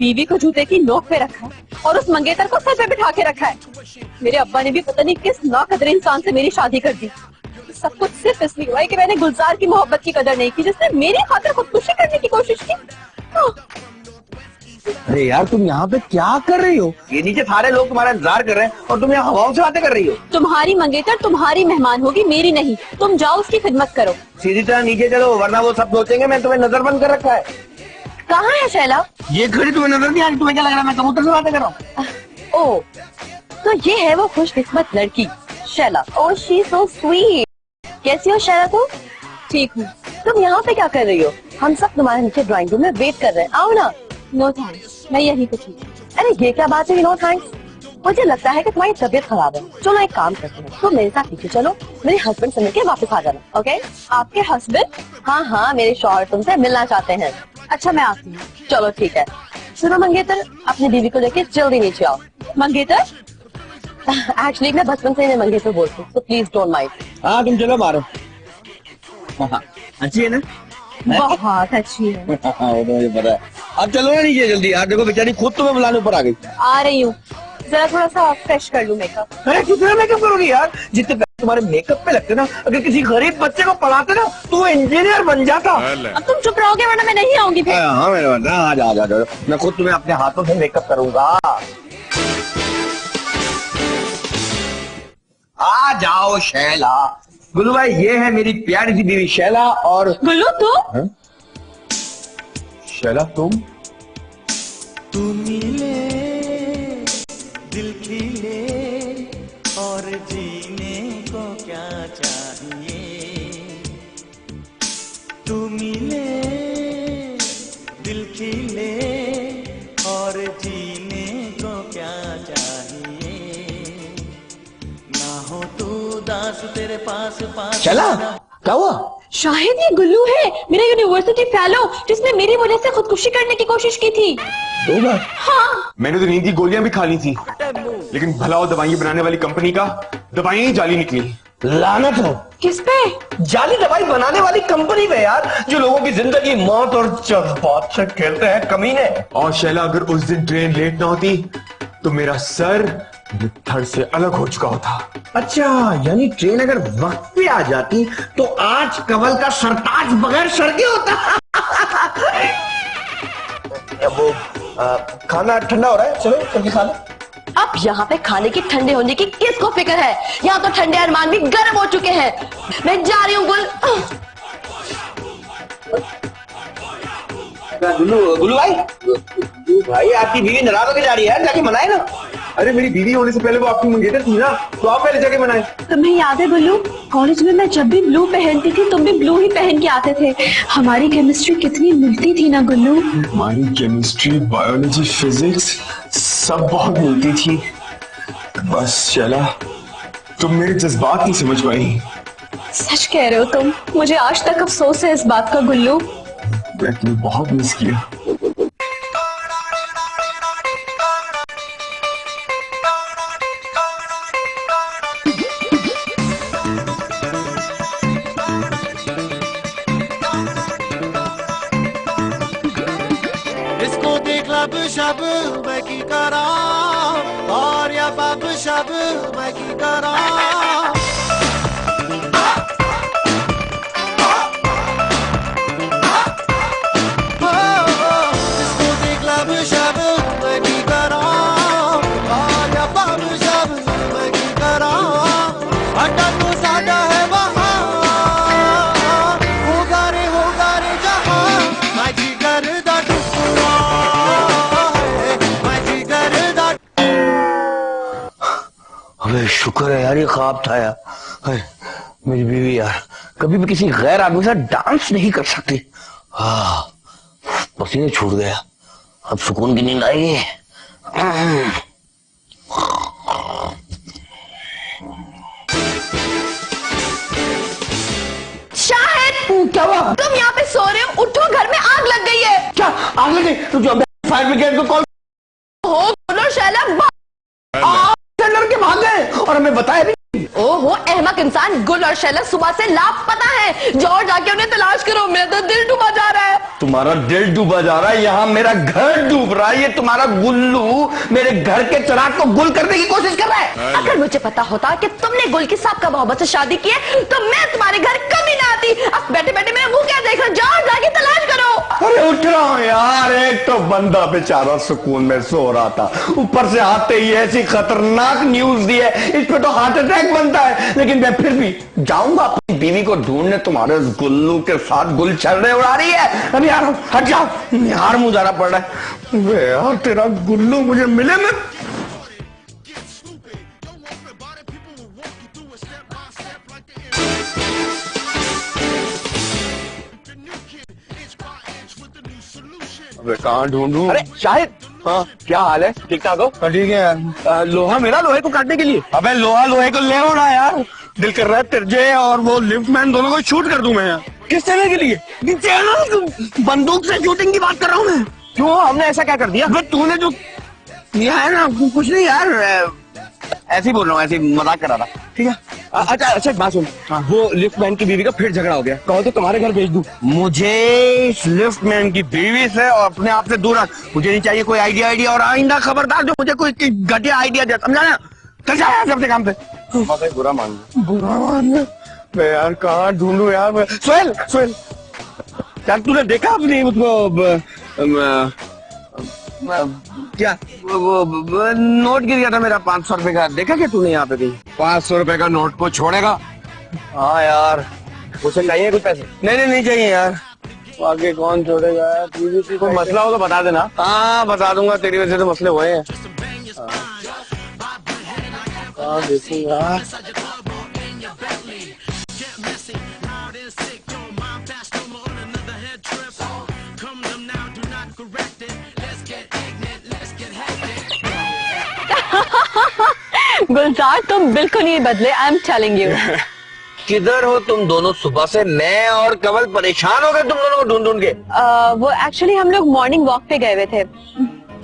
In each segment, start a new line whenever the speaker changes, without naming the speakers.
बीवी को जूते की नोक पे रखा है और उस मंगेतर को सर पे बिठा के रखा है। मेरे अब्बा ने भी पता नहीं किस नाकदर इंसान से मेरी शादी कर दी। सब कुछ सिर्फ इसलिए हुआ है कि मैंने गुलजार की मोहब्बत की कदर नहीं की, जिसने मेरी खातिर खुदकुशी करने की कोशिश की।
अरे यार तुम यहाँ पे क्या कर रही हो? ये नीचे सारे लोग तुम्हारा इंतजार कर रहे हैं और तुम यहाँ हवाओं से बातें कर रही हो।
तुम्हारी मंगेतर तुम्हारी मेहमान होगी, मेरी नहीं। तुम जाओ उसकी खिदमत करो।
सीधी तरह नीचे चलो वरना वो सब सोचेंगे मैं तुम्हें नजरबंद कर रखा है।
कहाँ है शैला?
ये घड़ी तुम्हें नजर नहीं आ रही? तुम्हें क्या लग रहा है मैं कबूतर से बातें कर रहा हूँ?
ओ, तो ये है वो खुशकिस्मत लड़की शैला। ओह शी सो स्वीट। कैसी हो शैला तुम? ठीक हूँ। तुम यहाँ पे क्या कर रही हो? हम सब तुम्हारे नीचे ड्राइंग रूम में वेट कर रहे हैं, आओ ना। नो थैंक्स, मैं यहीं पे थी। अरे ये क्या बात है नो थैंक्स? मुझे लगता है कि तुम्हारी तबीयत खराब है। चलो एक काम करते हैं, तुम मेरे साथ पीछे चलो, मेरे हस्बैंड से मिलके वापस आ जाना। ओके? आपके हस्बैंड? हाँ हाँ, मेरे शौहर तुमसे मिलना चाहते हैं। अच्छा मैं आती हूँ। चलो ठीक है। सुनो मंगेतर, अपनी बीवी को लेके जल्दी नीचे आओ। मंगेतर? एक्चुअली मैं बचपन से इन्हें मंगेतर बोलती हूँ, तो प्लीज डोंट माइंड।
हाँ तुम चलो मारो। अच्छी है ना?
बहुत अच्छी है।
मुझे पता है। अब चलो ना नीचे जल्दी यार, देखो बेचारी खुद तुम्हें बुलाने ऊपर आ गई।
आ रही हूँ, जरा थोड़ा सा फ्रेश कर लूँ मेकअप।
अरे कितना मेकअप करोगी यार? जितने पैसे तुम्हारे मेकअप पे लगते ना, अगर किसी गरीब बच्चे को पढ़ाते ना तो वो इंजीनियर बन जाता।
अब तुम चुप रहोगे वरना मैं नहीं आऊंगी फिर।
हाँ मेरे बंदा, आ जा, मैं खुद तुम्हें अपने हाथों से मेकअप करूंगा। आ जाओ शैला। गुल्लू भाई ये है मेरी प्यारी सी बीवी शैला। और
गुल्लू तुम?
शैला तुम
मिले दिल खिले और जीने को क्या चाहिए। तू मिले दिल खिले और जीने को क्या चाहिए। ना हो तू दास तेरे पास पास।
शैला क्या हुआ?
शाहिद ये गुल्लू है, मेरा यूनिवर्सिटी फेलो, जिसने मेरी वजह से खुदकुशी करने की कोशिश की थी।
दो बार?
हाँ।
मैंने तो नींद की गोलियां भी खा ली थी, लेकिन भला और दवाइयां बनाने वाली कंपनी का दवाइयां ही जाली निकली।
लानत हो।
किस पे?
जाली दवाई बनाने वाली कंपनी पे यार, जो लोगों की जिंदगी मौत और जज्बात से खेलते हैं, कमीने।
और शैला अगर उस दिन ट्रेन लेट ना होती तो मेरा सर धड़ से अलग हो चुका होता।
अच्छा, यानी ट्रेन अगर वक्त पे आ जाती तो आज कवल का सरताज बगैर सर के होता। वो खाना ठंडा हो रहा है, चलो चल के खा लो।
अब यहाँ पे खाने की ठंडे होने की किसको फिक्र है? यहाँ तो ठंडे अरमान भी गर्म हो चुके हैं। मैं जा रही हूँ
गुल्लू भाई आपकी बीवी नाराज होकर जा रही है, जाके मनाए ना।
अरे मेरी बीवी होने से पहले वो आपकी मंगेतर थी ना, तो आप पहले जाके मनाए।
तुम्हें याद है गुल्लू, कॉलेज में मैं जब भी ब्लू पहनती थी तुम भी ब्लू ही पहन के आते थे। हमारी केमिस्ट्री कितनी मिलती थी ना गुल्लू।
हमारी केमिस्ट्री, बायोलॉजी, फिजिक्स सब बहुत मिलती थी। बस शैला तुम मेरे जज्बात नहीं समझ पाई।
सच कह रहे हो तुम, मुझे आज तक अफसोस है इस बात का गुल्लू।
मैं तुम्हें बहुत मिस किया।
इसको देख लब शब मैं की करा और या बब शब मैं की करा। इसको देख लब शब मैं की करा और या बब शब मैं की करा। अड्डा तो साडा है वहाँ, होगा रे जहाँ मैं जिगर दा टुकड़ा है, मैं जिगर दा।
अरे शुक्र है यार, ये ख्वाब था यार। अरे मेरी बीवी यार कभी भी किसी गैर आदमी से डांस नहीं कर सकती। हाँ पसीने छूट गया, अब सुकून की नींद आएगी।
शाहिद
क्या हुआ?
तुम यहाँ पे सो रहे हो, उठो, घर में आग लग गई है।
क्या आग लगी? तो जो फायर ब्रिगेड को कॉल
हो बोलो शैला,
के भाग गए और हमें बताया भी।
ओहो अहमक इंसान, गुल और शैला सुबह से लापता है। जाओ जाके उन्हें तलाश करो, मेरा तो दिल डूबा जा रहा है।
तुम्हारा दिल डूबा जा रहा है, यहाँ मेरा घर डूब रहा है। ये तुम्हारा गुल्लू मेरे घर के चिराग को गुल करने की कोशिश कर रहा है।
अगर मुझे पता होता कि तुमने गुल की साहब मोहब्बत से शादी की है तो मैं तुम्हारे घर कभी ना आती। अब बैठे बैठे मेरा मुंह क्या देख रहे हो? जाओ जाके तलाश करो।
अरे उठ रहा हूँ यार, एक तो बंदा बेचारा सुकून में सो रहा था, ऊपर से आते ही ऐसी खतरनाक न्यूज दी है, इस पे तो हार्ट अटैक बनता है। लेकिन मैं फिर भी जाऊंगा अपनी बीवी को ढूंढने। तुम्हारे गुल्लू के साथ गुल चल रहे उड़ा रही है। अरे यार हट जाओ, यार मुंह जाना पड़ रहा है। वे यार तेरा गुल्लू मुझे मिले में।
अबे कहाँ ढूंढूं?
अरे शाहिद, हाँ क्या हाल है? ठीक ठाक हो?
ठीक है यार।
लोहा मेरा लोहे को काटने के लिए।
अबे लोहा लोहे को ले उड़ा यार। दिल कर रहा है तुझे और वो लिफ्ट मैन दोनों को शूट कर दूं मैं यार।
किस तरह के लिए? बंदूक से शूटिंग की बात कर रहा हूँ मैं। क्यों, हमने ऐसा क्या कर दिया?
तूने जो
किया है ना, कुछ नहीं यार, ऐसे ही बोल रहा हूँ, ऐसे ही मजाक कर रहा था। ठीक है।
अच्छा एक बात सुन, वो लिफ्ट मैन की बीवी का फिर झगड़ा हो गया, कहो तो तुम्हारे घर भेज दूं।
मुझे इस लिफ्ट मैन की बीवी से और अपने आप से दूर रख। मुझे नहीं चाहिए कोई आइडिया और आइंदा खबरदार जो मुझे कोई घटिया आइडिया दे, समझा ना? चल जा यार अपने काम पे।
बुरा मान मैं यार कहाँ ढूंढूं यार। सोहेल सोहेल यार, तूने देखा अपनी उसको
क्या वो नोट गिर गया था मेरा 500 रुपए का, देखा क्या तूने यहाँ पे कहीं?
500 रुपए का नोट को छोड़ेगा?
हाँ यार,
उसे चाहिए कुछ पैसे?
नहीं चाहिए यार।
आगे कौन छोड़ेगा यार? कोई मसला हो तो बता देना।
हाँ बता दूंगा, तेरी वजह से तो मसले हुए हैं।
देखूंगा।
गुलजार तुम बिल्कुल नहीं बदले, आई एम टेलिंग यू।
किधर हो तुम दोनों? सुबह से मैं और कमल परेशान हो गए तुम दोनों को ढूंढ ढूंढ के।
वो एक्चुअली हम लोग मॉर्निंग वॉक पे गए हुए थे,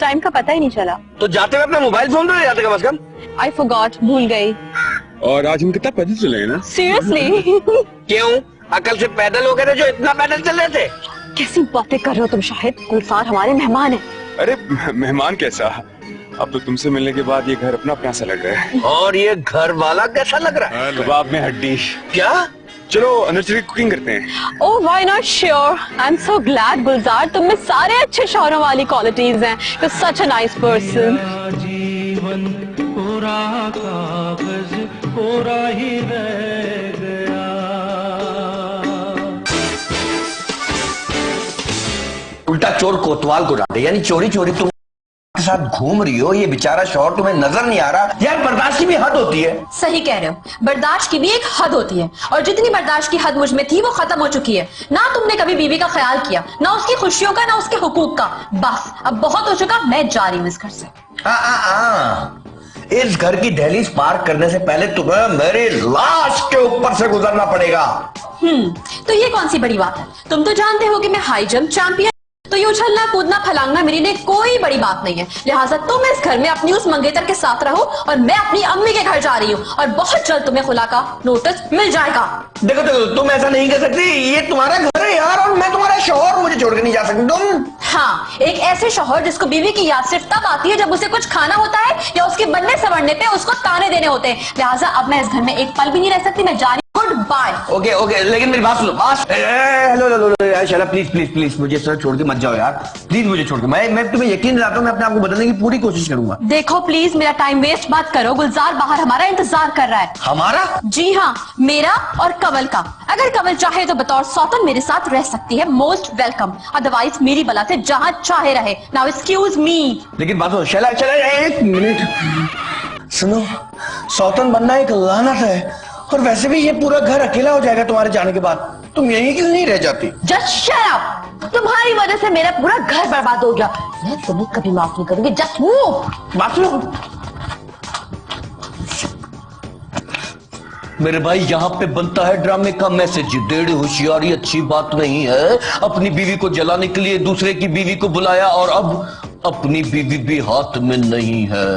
टाइम का पता ही नहीं चला।
तो जाते हुए अपना मोबाइल फोन तो ले जाते कम से कम।
आई फॉरगॉट, भूल गई।
और आज हम कितना पैदल चले हैं ना?
सीरियसली?
क्यों, अकल से पैदल हो गए थे जो इतना पैदल चल रहे थे?
कैसी बातें कर रहे हो तुम शाहिद? गुलजार हमारे मेहमान है।
अरे मेहमान कैसा, अब तो तुमसे मिलने के बाद ये घर अपना अपना सा लग रहा है।
और ये घर वाला कैसा लग रहा है?
कबाब में हड्डी।
क्या?
चलो अंदर चलिए कुकिंग करते हैं।
Oh, why not? Sure. I'm so glad, गुलजार, तुम में सारे अच्छे शौहरों वाली क्वालिटीज हैं। You're such a nice person.
जीवन पूरा कागज पूरा ही रह गया।
उल्टा चोर कोतवाल को डांटे, यानी चोरी चोरी तुम के साथ घूम रही हो, ये बेचारा शौहर तुम्हें नजर नहीं आ रहा? यार बर्दाश्त की भी हद होती है।
सही कह रहे हो, बर्दाश्त की भी एक हद होती है, और जितनी बर्दाश्त की हद मुझ में थी वो खत्म हो चुकी है। ना तुमने कभी बीवी का ख्याल किया, ना उसकी खुशियों का, ना उसके हुकूक का। बस अब बहुत हो चुका, मैं जा रही हूँ इस घर से।
इस घर की दहलीज पार करने से पहले तुम्हें मेरी लाश के ऊपर से गुजरना पड़ेगा।
तो ये कौन सी बड़ी बात है? तुम तो जानते हो कि मैं हाई जंप चैंपियन, तो ये उछलना कूदना फलांगना मेरे लिए कोई बड़ी बात नहीं है। लिहाजा तुम इस घर में अपनी उस मंगेतर के साथ रहो और मैं अपनी अम्मी के घर जा रही हूँ, और बहुत जल्द तुम्हें खुला का नोटिस मिल जाएगा।
देखो देखो, तुम ऐसा नहीं कर सकती, ये तुम्हारा घर है यार, और मैं तुम्हारा शौहर, मुझे छोड़ के नहीं जा सकती तुम।
हाँ, एक ऐसे शौहर जिसको बीवी की याद सिर्फ तब आती है जब उसे कुछ खाना होता है या उसके बनने संवरने पे उसको ताने देने होते हैं। लिहाजा अब मैं इस घर में एक पल भी नहीं रह सकती, मैं जा रही हूँ। Good bye.
ओके ओके, लेकिन मेरी बात सुनो। हेलो हेलो यार, शैला प्लीज प्लीज प्लीज मुझे सर छोड़ के मत जाओ यार, प्लीज मुझे छोड़ के। मैं तुम्हें यकीन दिलाता हूँ, मैं अपने आप को बदलने की पूरी कोशिश करूंगा।
देखो प्लीज मेरा टाइम वेस्ट मत करो, गुलजार बाहर हमारा इंतजार कर रहा है।
हमारा?
जी हाँ, मेरा और कंवल का। अगर कंवल चाहे तो बतौर सौतन मेरे साथ रह सकती है, मोस्ट वेलकम। अदरवाइज मेरी बला से जहां चाहे रहे। Now excuse me.
लेकिन बात सुनो शैला, चला एक मिनट सुनो, सौतन बनना एक लानत है, और वैसे भी ये पूरा घर अकेला हो जाएगा तुम्हारे जाने के बाद। तुम यहीं क्यों नहीं रह जाती?
Just shut up. तुम्हारी वजह से मेरा पूरा घर बर्बाद हो गया, मैं तुम्हें कभी माफ नहीं करूंगी। Just move.
बात सुनो मेरे भाई, यहाँ पे बनता है ड्रामे का मैसेज। डेढ़ होशियारी अच्छी बात नहीं है। अपनी बीवी को जलाने के लिए दूसरे की बीवी को बुलाया, और अब अपनी बीवी भी हाथ में नहीं है।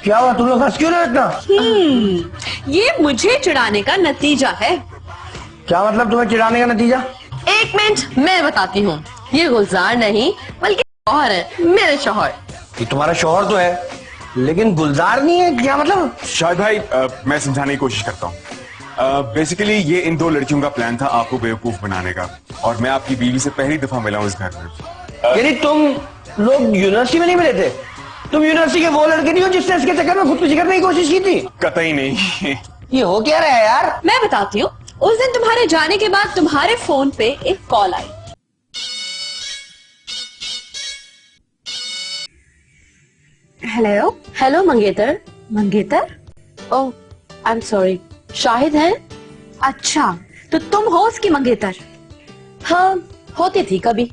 क्या हुआ, तुम लोग हंस क्यों रहे हो इतना?
ये मुझे चिढ़ाने का नतीजा है।
क्या मतलब तुम्हें चिढ़ाने का नतीजा?
एक मिनट, मैं बताती हूँ। ये गुलजार नहीं बल्कि शौहर है, मेरे शौहर।
ये तुम्हारा शौहर तो है लेकिन गुलजार नहीं है, क्या मतलब?
शाहिद भाई मैं समझाने की कोशिश करता हूँ। बेसिकली ये इन दो लड़कियों का प्लान था आपको बेवकूफ बनाने का, और मैं आपकी बीवी से पहली दफा मिला हूँ इस घर में।
यानी तुम लोग यूनिवर्सिटी में नहीं मिले थे? तुम यूनिवर्सिटी के वो लड़के नहीं हो जिसने इसके चक्कर में खुदकुशी करने की कोशिश की थी?
कतई नहीं।
ये हो क्या रहा है यार?
मैं बताती हूँ। उस दिन तुम्हारे जाने के बाद तुम्हारे फोन पे एक कॉल आई। हेलो।
हेलो मंगेतर।
मंगेतर?
ओह आई एम सॉरी, शाहिद है?
अच्छा, तो तुम हो उसकी मंगेतर?
हाँ, होती थी कभी।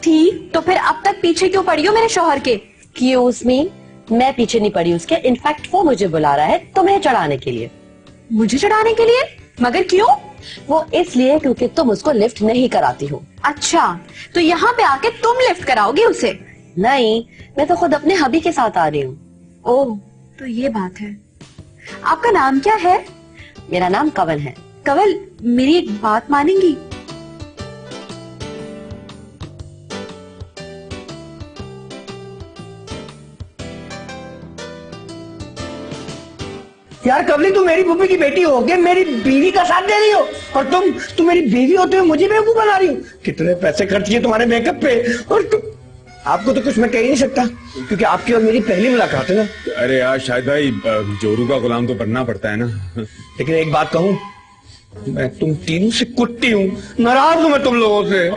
ठीक, तो फिर अब तक पीछे क्यों पड़ी हो मेरे शौहर के?
एक्सक्यूज मी, मैं पीछे नहीं पड़ी उसके। इनफैक्ट वो मुझे बुला रहा है तुम्हें चढ़ाने के लिए।
मुझे चढ़ाने के लिए? मगर क्यों?
वो इसलिए क्योंकि तुम उसको लिफ्ट नहीं कराती हो।
अच्छा, तो यहाँ पे आके तुम लिफ्ट कराओगे उसे?
नहीं, मैं तो खुद अपने हबी के साथ आ रही हूँ।
ओह, तो ये बात है। आपका नाम क्या है?
मेरा नाम कवल है।
कवल, मेरी एक बात मानेंगी?
यार कवली, तुम मेरी पुप्पी की बेटी हो के मेरी बीवी का साथ दे रही हो, और तुम मेरी बीवी होते हुए मुझे बेवकूफ बना रही हो। कितने पैसे खर्च किए तुम्हारे मेकअप पे, और आपको तो कुछ मैं कह ही नहीं सकता क्योंकि आपकी और मेरी पहली मुलाकात है ना।
अरे यार शाहिद भाई, जोरू का गुलाम तो बनना पड़ता है ना।
लेकिन एक बात कहूँ, मैं तुम तीनों से कुट्टी हूँ, नाराज हूँ मैं तुम लोगों से।